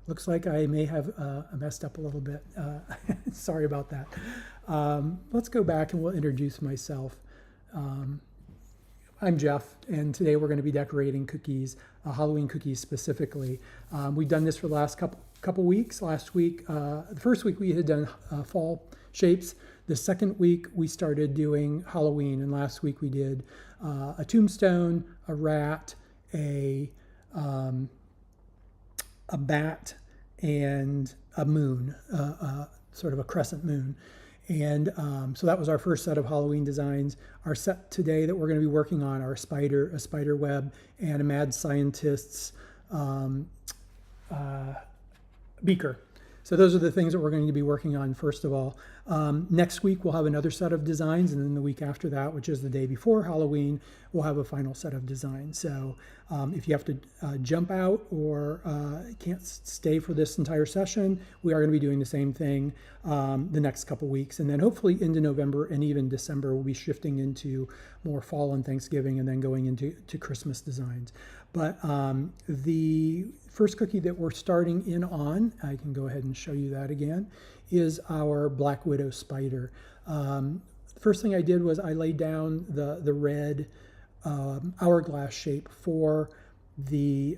Looks like I may have messed up a little bit. Sorry about that. Let's go back and we'll introduce myself. I'm Jeff, and today we're going to be decorating cookies, Halloween cookies specifically. We've done this for the last couple weeks. Last week, the first week we had done fall shapes. The second week we started doing Halloween, and last week we did a tombstone, a rat, a bat, and a moon, sort of a crescent moon. And so that was our first set of Halloween designs. Our set today that we're going to be working on are a spider web, and a mad scientist's beaker. So those are the things that we're going to be working on first of all. Next week we'll have another set of designs, and then the week after that, which is the day before Halloween, we'll have a final set of designs. So if you have to jump out or can't stay for this entire session, we are going to be doing the same thing the next couple weeks. And then hopefully into November and even December, we'll be shifting into more fall and Thanksgiving, and then going into Christmas designs. But the first cookie that we're starting in on, I can go ahead and show you that again, is our Black Widow spider. First thing I did was I laid down the red hourglass shape for the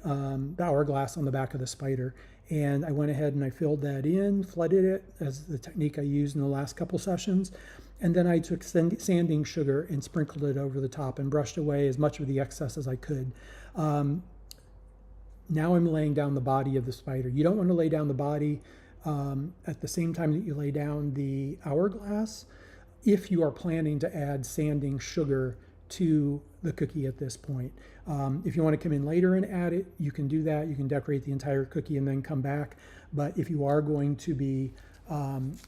hourglass on the back of the spider. And I went ahead and I filled that in, flooded it, as the technique I used in the last couple sessions. And then I took sanding sugar and sprinkled it over the top and brushed away as much of the excess as I could. Now I'm laying down the body of the spider. You don't want to lay down the body at the same time that you lay down the hourglass if you are planning to add sanding sugar to the cookie at this point. If you want to come in later and add it, you can do that. You can decorate the entire cookie and then come back. But if you are going to be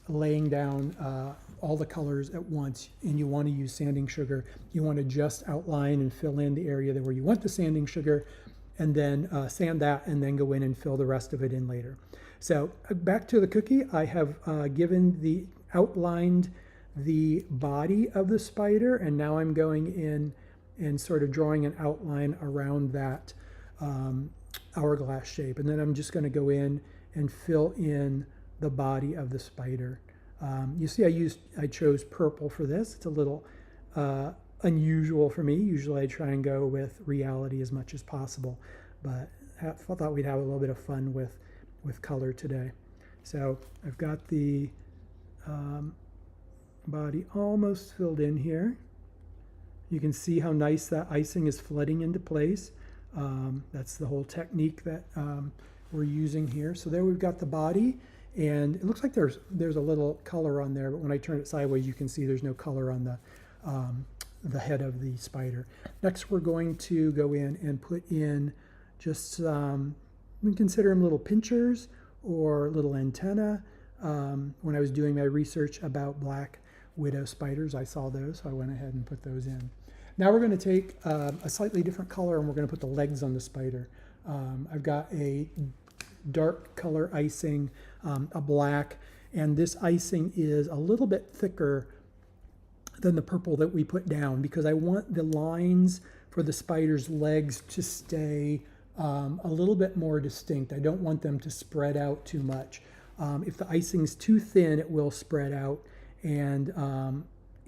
laying down all the colors at once and you want to use sanding sugar, you want to just outline and fill in the area where you want the sanding sugar, and then sand that, and then go in and fill the rest of it in later. So back to the cookie, I have outlined the body of the spider, and now I'm going in and sort of drawing an outline around that hourglass shape. And then I'm just going to go in and fill in the body of the spider. You see I chose purple for this. It's a little unusual for me. Usually I try and go with reality as much as possible, but I thought we'd have a little bit of fun with color today. So I've got the body almost filled in here. You can see how nice that icing is flooding into place. That's the whole technique that we're using here. So there we've got the body, and it looks like there's a little color on there, but when I turn it sideways, you can see there's no color on the head of the spider. Next, we're going to go in and put in just, we can consider them little pinchers or little antenna. When I was doing my research about Black Widow spiders, I saw those, so I went ahead and put those in. Now we're going to take a slightly different color, and we're going to put the legs on the spider. I've got a dark color icing, a black, and this icing is a little bit thicker than the purple that we put down, because I want the lines for the spider's legs to stay a little bit more distinct. I don't want them to spread out too much. If the icing's too thin, it will spread out, and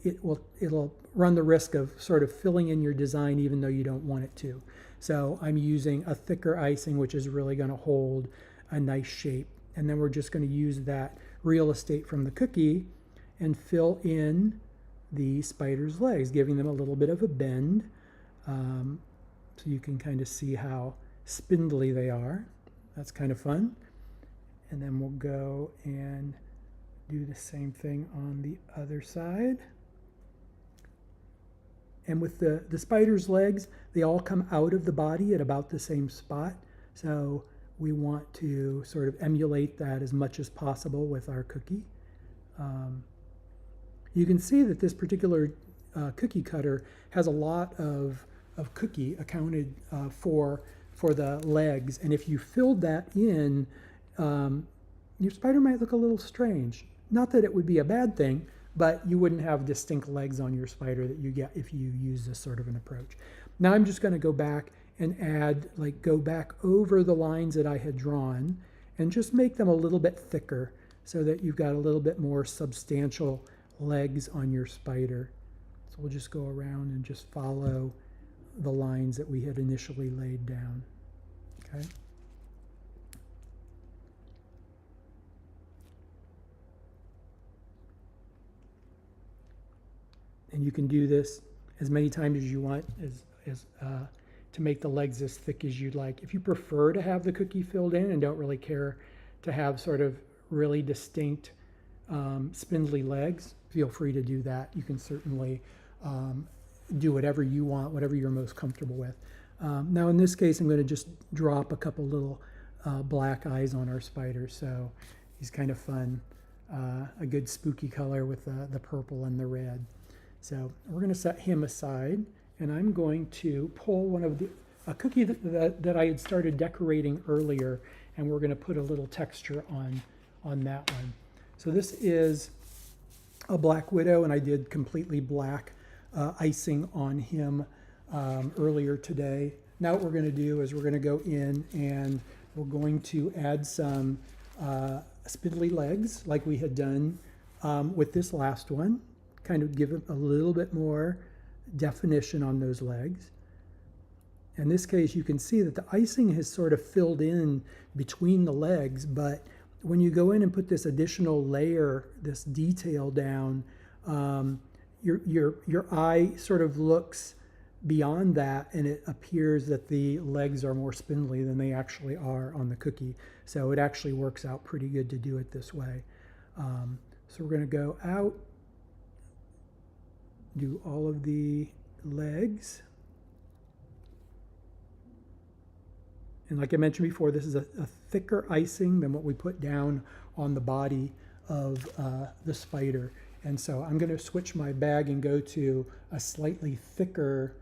it'll run the risk of sort of filling in your design even though you don't want it to. So I'm using a thicker icing, which is really going to hold a nice shape. And then we're just going to use that real estate from the cookie and fill in the spider's legs, giving them a little bit of a bend, so you can kind of see how spindly they are. That's kind of fun. And then we'll go and do the same thing on the other side. And with the spider's legs, they all come out of the body at about the same spot. So we want to sort of emulate that as much as possible with our cookie. You can see that this particular cookie cutter has a lot of cookie accounted for the legs. And if you filled that in, your spider might look a little strange. Not that it would be a bad thing, but you wouldn't have distinct legs on your spider that you get if you use this sort of an approach. Now I'm just going to go back and go back over the lines that I had drawn and just make them a little bit thicker so that you've got a little bit more substantial legs on your spider. So we'll just go around and just follow the lines that we had initially laid down. Okay. And you can do this as many times as you want to make the legs as thick as you'd like. If you prefer to have the cookie filled in and don't really care to have sort of really distinct spindly legs, feel free to do that. You can certainly do whatever you want, whatever you're most comfortable with. Now in this case, I'm going to just drop a couple little black eyes on our spider. So he's kind of fun, a good spooky color with the purple and the red. So we're going to set him aside, and I'm going to pull one of a cookie that I had started decorating earlier, and we're going to put a little texture on that one. So this is a Black Widow, and I did completely black icing on him earlier today. Now what we're going to do is we're going to go in and we're going to add some spindly legs like we had done with this last one. Kind of give it a little bit more definition on those legs. In this case, you can see that the icing has sort of filled in between the legs, but when you go in and put this additional layer, this detail down, your eye sort of looks beyond that, and it appears that the legs are more spindly than they actually are on the cookie. So it actually works out pretty good to do it this way. So we're going to go out, do all of the legs. And like I mentioned before, this is a thicker icing than what we put down on the body of the spider. And so I'm going to switch my bag and go to a slightly thicker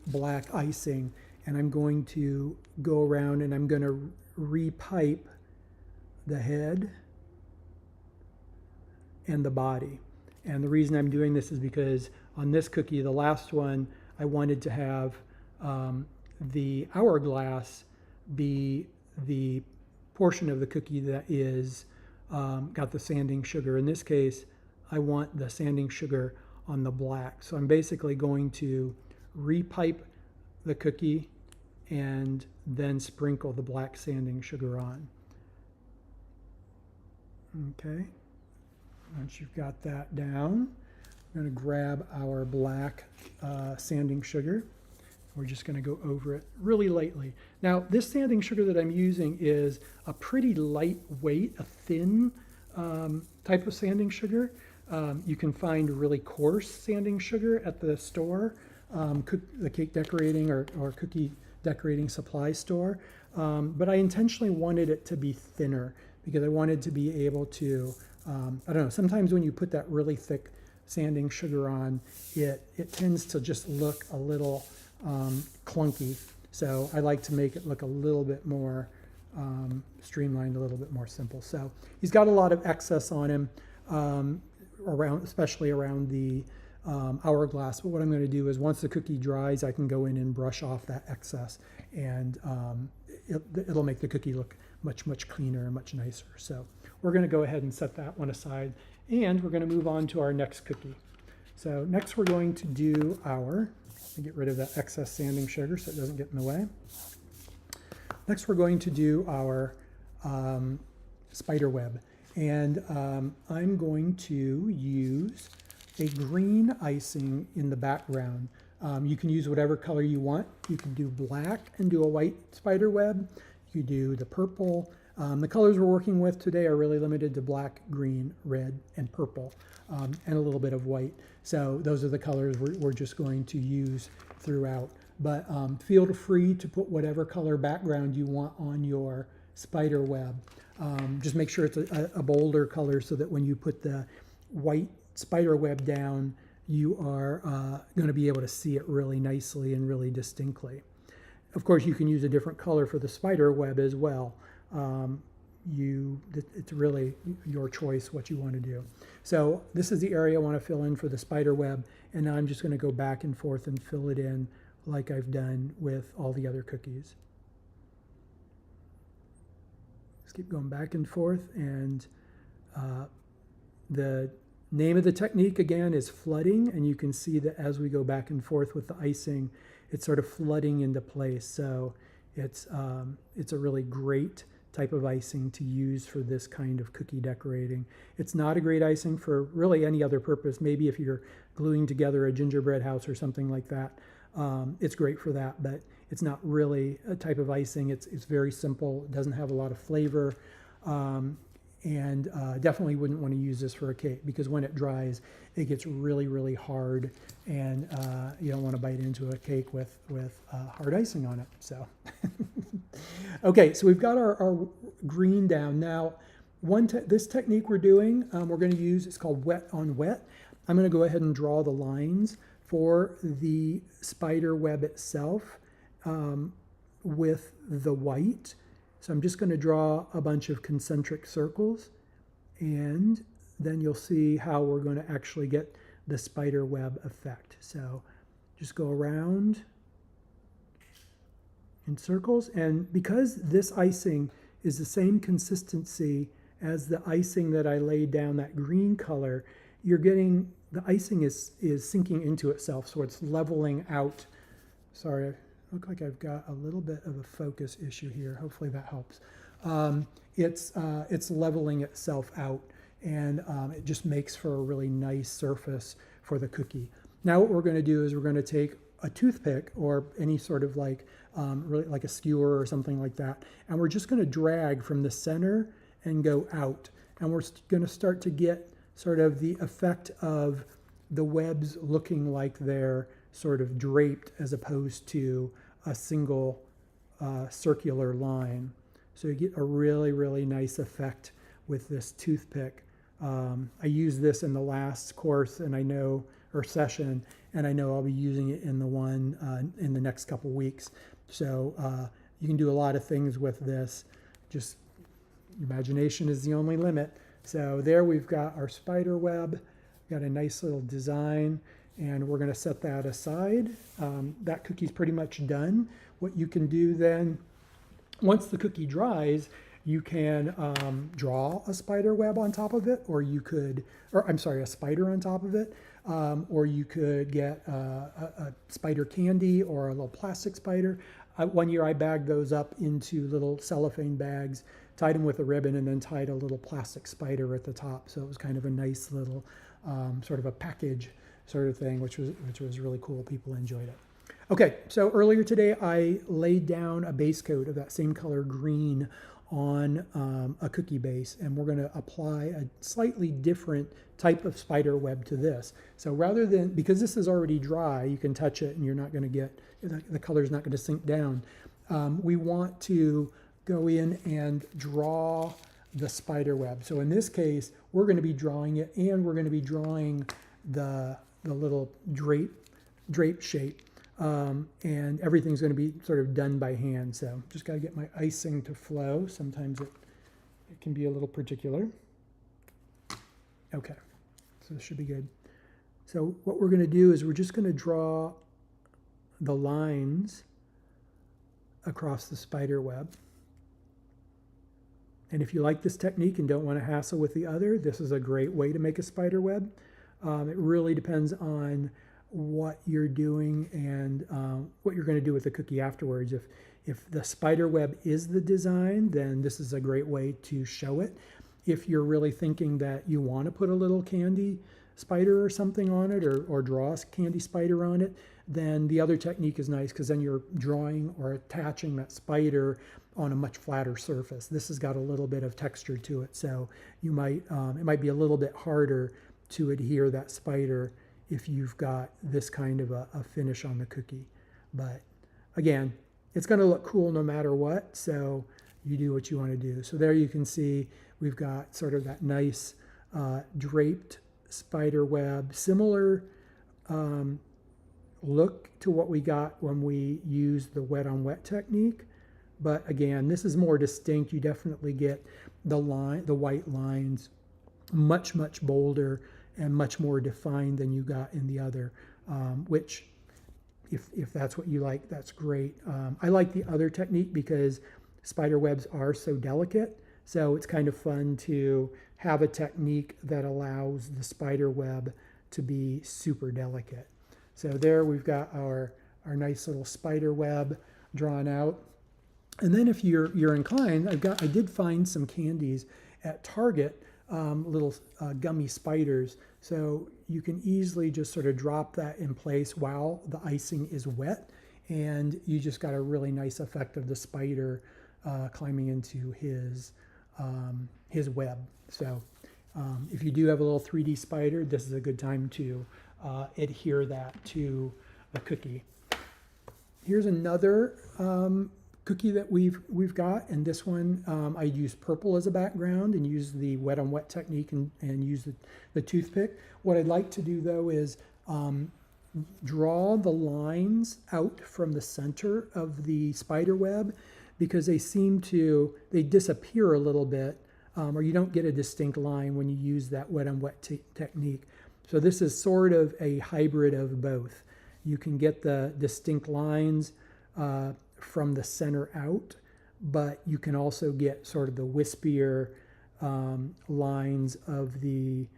black icing. And I'm going to go around and I'm going to repipe the head and the body. And the reason I'm doing this is because on this cookie, the last one, I wanted to have the hourglass be the portion of the cookie that is got the sanding sugar. In this case, I want the sanding sugar on the black. So I'm basically going to repipe the cookie and then sprinkle the black sanding sugar on. Okay. Once you've got that down, I'm going to grab our black sanding sugar. We're just going to go over it really lightly. Now, this sanding sugar that I'm using is a pretty lightweight, a thin type of sanding sugar. You can find really coarse sanding sugar at the store, the cake decorating or cookie decorating supply store. But I intentionally wanted it to be thinner because I wanted to be able to I don't know, sometimes when you put that really thick sanding sugar on, it tends to just look a little clunky. So I like to make it look a little bit more streamlined, a little bit more simple. So he's got a lot of excess on him, especially around the hourglass. But what I'm going to do is once the cookie dries, I can go in and brush off that excess, and it'll make the cookie look much, much cleaner and much nicer. So we're going to go ahead and set that one aside, and we're going to move on to our next cookie. So next we're going to do get rid of that excess sanding sugar so it doesn't get in the way. Next we're going to do our spider web, and I'm going to use a green icing in the background. You can use whatever color you want. You can do black and do a white spider web. You do the purple. The colors we're working with today are really limited to black, green, red, and purple, and a little bit of white. So those are the colors we're just going to use throughout. But feel free to put whatever color background you want on your spider web. Just make sure it's a bolder color so that when you put the white spider web down, you are going to be able to see it really nicely and really distinctly. Of course, you can use a different color for the spider web as well. It's really your choice what you want to do. So this is the area I want to fill in for the spider web, and now I'm just going to go back and forth and fill it in like I've done with all the other cookies. Let's keep going back and forth. And the name of the technique again is flooding, and you can see that as we go back and forth with the icing, it's sort of flooding into place. So it's a really great type of icing to use for this kind of cookie decorating. It's not a great icing for really any other purpose. Maybe if you're gluing together a gingerbread house or something like that, it's great for that, but it's not really a type of icing. It's very simple. It doesn't have a lot of flavor, and definitely wouldn't want to use this for a cake, because when it dries, it gets really, really hard, and you don't want to bite into a cake with hard icing on it. So, okay, so we've got our green down. Now, this technique we're doing, we're going to use, it's called wet on wet. I'm going to go ahead and draw the lines for the spider web itself with the white. So I'm just going to draw a bunch of concentric circles, and then you'll see how we're going to actually get the spider web effect. So just go around in circles, and because this icing is the same consistency as the icing that I laid down, that green color, you're getting, the icing is sinking into itself, so it's leveling out. Sorry, I look like I've got a little bit of a focus issue here. Hopefully that helps. It's leveling itself out, and it just makes for a really nice surface for the cookie. Now what we're going to do is we're going to take a toothpick or any sort of really like a skewer or something like that, and we're just going to drag from the center and go out, and we're going to start to get sort of the effect of the webs looking like they're sort of draped as opposed to a single circular line. So you get a really, really nice effect with this toothpick. I used this in the last course, and I know, or session, and I know I'll be using it in the one in the next couple weeks. So you can do a lot of things with this. Just imagination is the only limit. So there we've got our spider web, got a nice little design, and we're going to set that aside. That cookie's pretty much done. What you can do then, once the cookie dries, you can draw a spider web on top of it, or you could, or I'm sorry, a spider on top of it, or you could get a spider candy or a little plastic spider. One year I bagged those up into little cellophane bags, tied them with a ribbon, and then tied a little plastic spider at the top. So it was kind of a nice little sort of a package sort of thing, which was really cool. People enjoyed it. Okay, so earlier today I laid down a base coat of that same color green on a cookie base, and we're going to apply a slightly different type of spider web to this. So rather than, because this is already dry, you can touch it and you're not going to get, the color is not going to sink down. We want to go in and draw the spider web. So in this case, we're going to be drawing it, and we're going to be drawing the little drape shape. And everything's going to be sort of done by hand. So just got to get my icing to flow. Sometimes it can be a little particular. Okay, so this should be good. So what we're going to do is we're just going to draw the lines across the spider web. And if you like this technique and don't want to hassle with the other, this is a great way to make a spider web. It really depends on what you're doing and what you're going to do with the cookie afterwards. If the spider web is the design, then this is a great way to show it. If you're really thinking that you want to put a little candy spider or something on it, or draw a candy spider on it, then the other technique is nice, because then you're drawing or attaching that spider on a much flatter surface. This has got a little bit of texture to it, so you might it might be a little bit harder to adhere that spider if you've got this kind of a finish on the cookie. But again, it's going to look cool no matter what, so you do what you want to do. So there you can see we've got sort of that nice draped spider web, similar look to what we got when we used the wet on wet technique. But again, this is more distinct. You definitely get the white lines much, much bolder and much more defined than you got in the other, which if that's what you like, that's great. I like the other technique because spider webs are so delicate So it's kind of fun to have a technique that allows the spider web to be super delicate. So there we've got our nice little spider web drawn out. And then if you're inclined, I did find some candies at Target, little gummy spiders. So you can easily just sort of drop that in place while the icing is wet, and you just got a really nice effect of the spider climbing into his web. So if you do have a little 3D spider, this is a good time to adhere that to the cookie. Here's another cookie that we've got, and this one I use purple as a background and use the wet on wet technique and use the toothpick. What I'd like to do though is draw the lines out from the center of the spider web, because they disappear a little bit, or you don't get a distinct line when you use that wet on wet technique. So this is sort of a hybrid of both. You can get the distinct lines from the center out, but you can also get sort of the wispier lines of the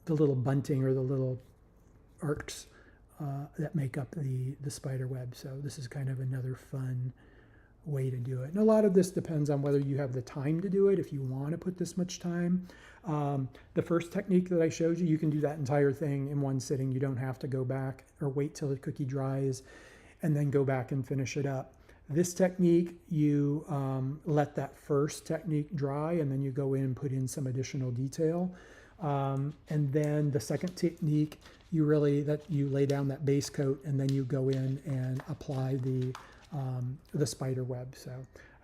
little bunting or the little arcs that make up the spider web. So this is kind of another fun way to do it. And a lot of this depends on whether you have the time to do it, if you want to put this much time. The first technique that I showed you, you can do that entire thing in one sitting. You don't have to go back or wait till the cookie dries and then go back and finish it up. This technique, you let that first technique dry, and then you go in and put in some additional detail. And then the second technique, you lay down that base coat, and then you go in and apply the spider web. So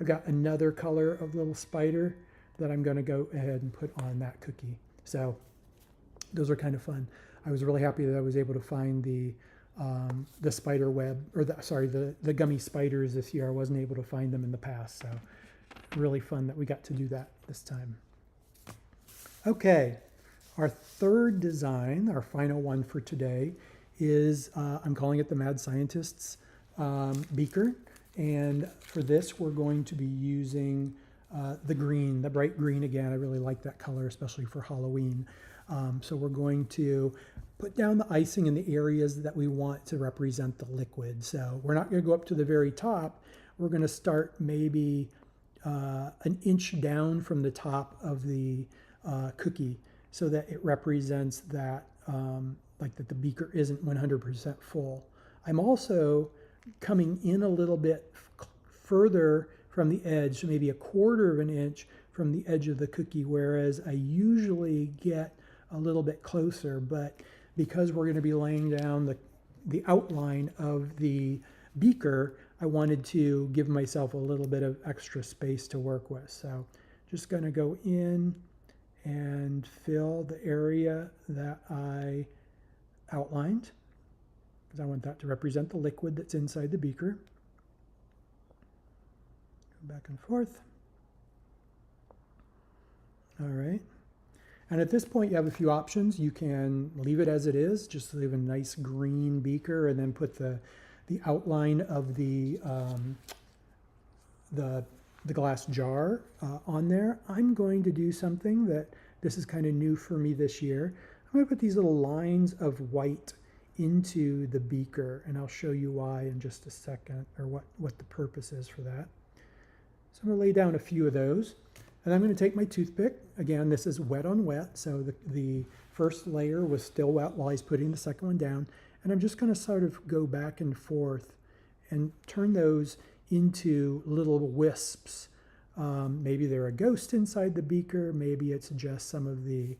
I've got another color of little spider that I'm going to go ahead and put on that cookie. So those are kind of fun. I was really happy that I was able to find the spider web, or the gummy spiders this year. I wasn't able to find them in the past, so really fun that we got to do that this time. Okay, our third design, our final one for today, is I'm calling it the Mad Scientist's beaker. And for this, we're going to be using the green, the bright green again. I really like that color, especially for Halloween. So we're going to put down the icing in the areas that we want to represent the liquid. So we're not going to go up to the very top. We're going to start maybe an inch down from the top of the cookie, so that it represents that, like that the beaker isn't 100% full. I'm also coming in a little bit further from the edge, so maybe 1/4 of an inch from the edge of the cookie, whereas I usually get a little bit closer. But because we're going to be laying down the outline of the beaker, I wanted to give myself a little bit of extra space to work with. So just going to go in and fill the area that I outlined, because I want that to represent the liquid that's inside the beaker. Go back and forth. All right. And at this point, you have a few options. You can leave it as it is, just leave a nice green beaker, and then put the outline of the glass jar on there. I'm going to do something this is kind of new for me this year. I'm going to put these little lines of white into the beaker, and I'll show you why in just a second, or what the purpose is for that. So I'm going to lay down a few of those, and I'm going to take my toothpick. Again, this is wet on wet, so the first layer was still wet while I was putting the second one down, and I'm just going to sort of go back and forth and turn those into little wisps. Maybe they're a ghost inside the beaker. Maybe it's just some of the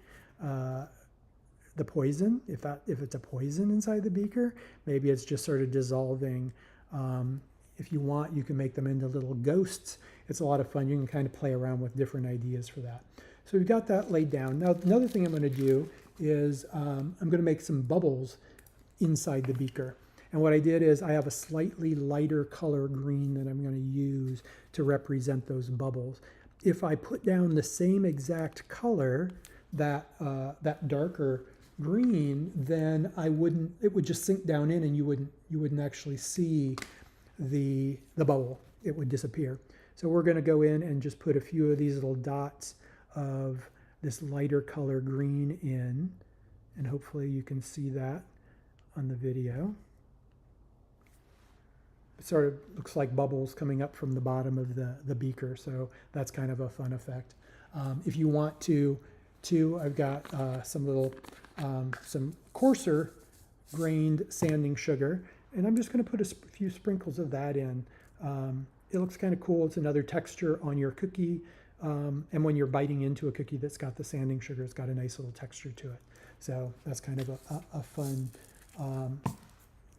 poison, if it's a poison inside the beaker. Maybe it's just sort of dissolving. If you want, you can make them into little ghosts. It's a lot of fun. You can kind of play around with different ideas for that. So we've got that laid down. Now, another thing I'm going to do is I'm going to make some bubbles inside the beaker. And what I did is I have a slightly lighter color green that I'm going to use to represent those bubbles. If I put down the same exact color, that darker green, then it would just sink down in, and you wouldn't actually see the bubble. It would disappear. So we're going to go in and just put a few of these little dots of this lighter color green in, and hopefully you can see that on the video. It sort of looks like bubbles coming up from the bottom of the beaker, so that's kind of a fun effect. If you want to, I've got some coarser grained sanding sugar, and I'm just going to put a few sprinkles of that in. It looks kind of cool. It's another texture on your cookie, and when you're biting into a cookie that's got the sanding sugar, it's got a nice little texture to it. So that's kind of a fun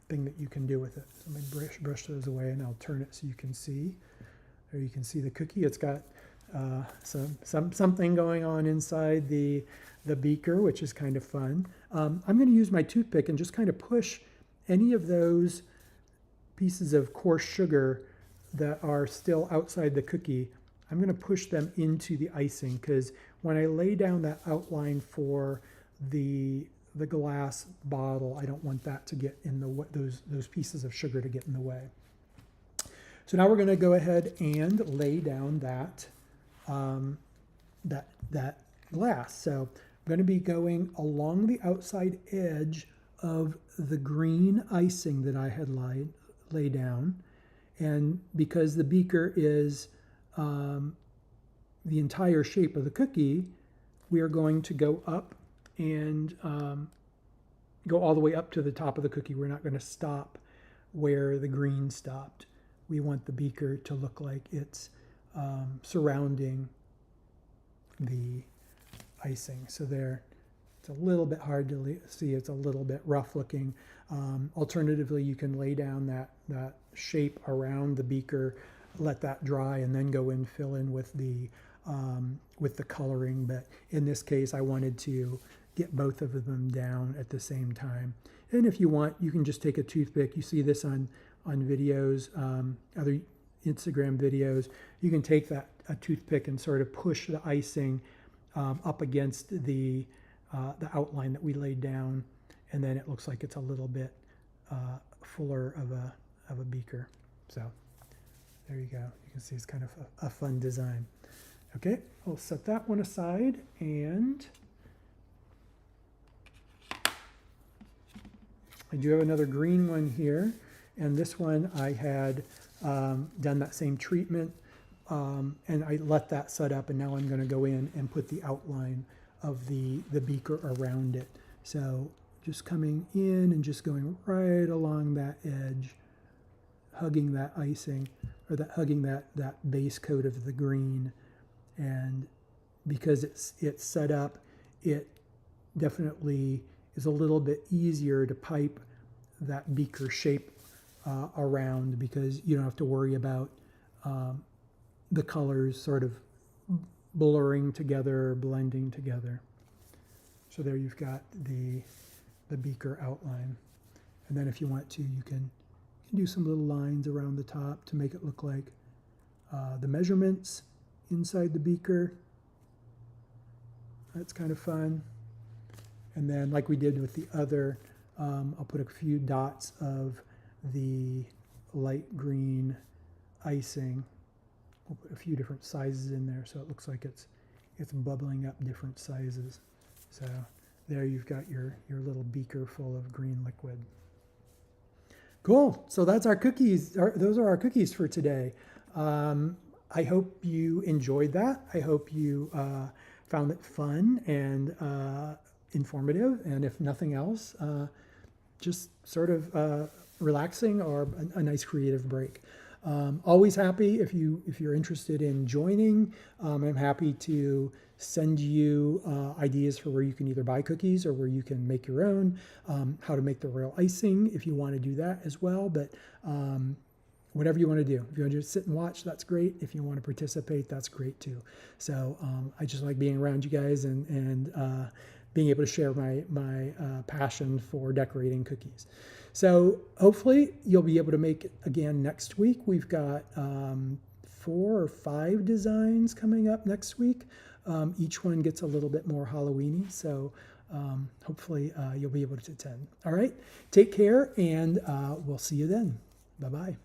thing that you can do with it. So let me brush those away, and I'll turn it so you can see. There you can see the cookie. It's got something going on inside the beaker, which is kind of fun. I'm going to use my toothpick and just kind of push any of those pieces of coarse sugar that are still outside the cookie. I'm going to push them into the icing, because when I lay down that outline for the glass bottle, I don't want that to get in those pieces of sugar to get in the way. So now we're going to go ahead and lay down that that glass. So I'm going to be going along the outside edge of the green icing that I had laid down, and because the beaker is the entire shape of the cookie, we are going to go up and go all the way up to the top of the cookie. We're not going to stop where the green stopped. We want the beaker to look like it's surrounding the icing. So there, it's a little bit hard to see. It's a little bit rough looking. Alternatively, you can lay down that shape around the beaker, let that dry, and then go in, fill in with the coloring. But in this case, I wanted to get both of them down at the same time. And if you want, you can just take a toothpick. You see this on videos, other Instagram videos. You can take a toothpick and sort of push the icing up against the outline that we laid down, and then it looks like it's a little bit fuller of a beaker. So there you go. You can see it's kind of a fun design. Okay, I'll set that one aside, and I do have another green one here, and this one I had done that same treatment, and I let that set up, and now I'm going to go in and put the outline of the beaker around it. So just coming in and just going right along that edge, hugging that icing, or hugging that base coat of the green. And because it's set up, it definitely is a little bit easier to pipe that beaker shape around, because you don't have to worry about the colors sort of blurring together, blending together. So there you've got the beaker outline. And then if you want to, you can do some little lines around the top to make it look like the measurements inside the beaker. That's kind of fun. And then like we did with the other, I'll put a few dots of the light green icing. We'll put a few different sizes in there so it looks like it's bubbling up different sizes. So there you've got your little beaker full of green liquid. Cool. So that's our cookies. Those are our cookies for today. I hope you enjoyed that. I hope you found it fun and informative, and if nothing else, just sort of relaxing or a nice creative break. Always happy if you're interested in joining. I'm happy to send you ideas for where you can either buy cookies or where you can make your own, how to make the royal icing if you want to do that as well. But whatever you want to do. If you want to just sit and watch, that's great. If you want to participate, that's great too. So I just like being around you guys and being able to share my passion for decorating cookies. So hopefully you'll be able to make it again next week. We've got 4 or 5 designs coming up next week. Each one gets a little bit more Halloween-y, so hopefully you'll be able to attend. All right, take care, and we'll see you then. Bye-bye.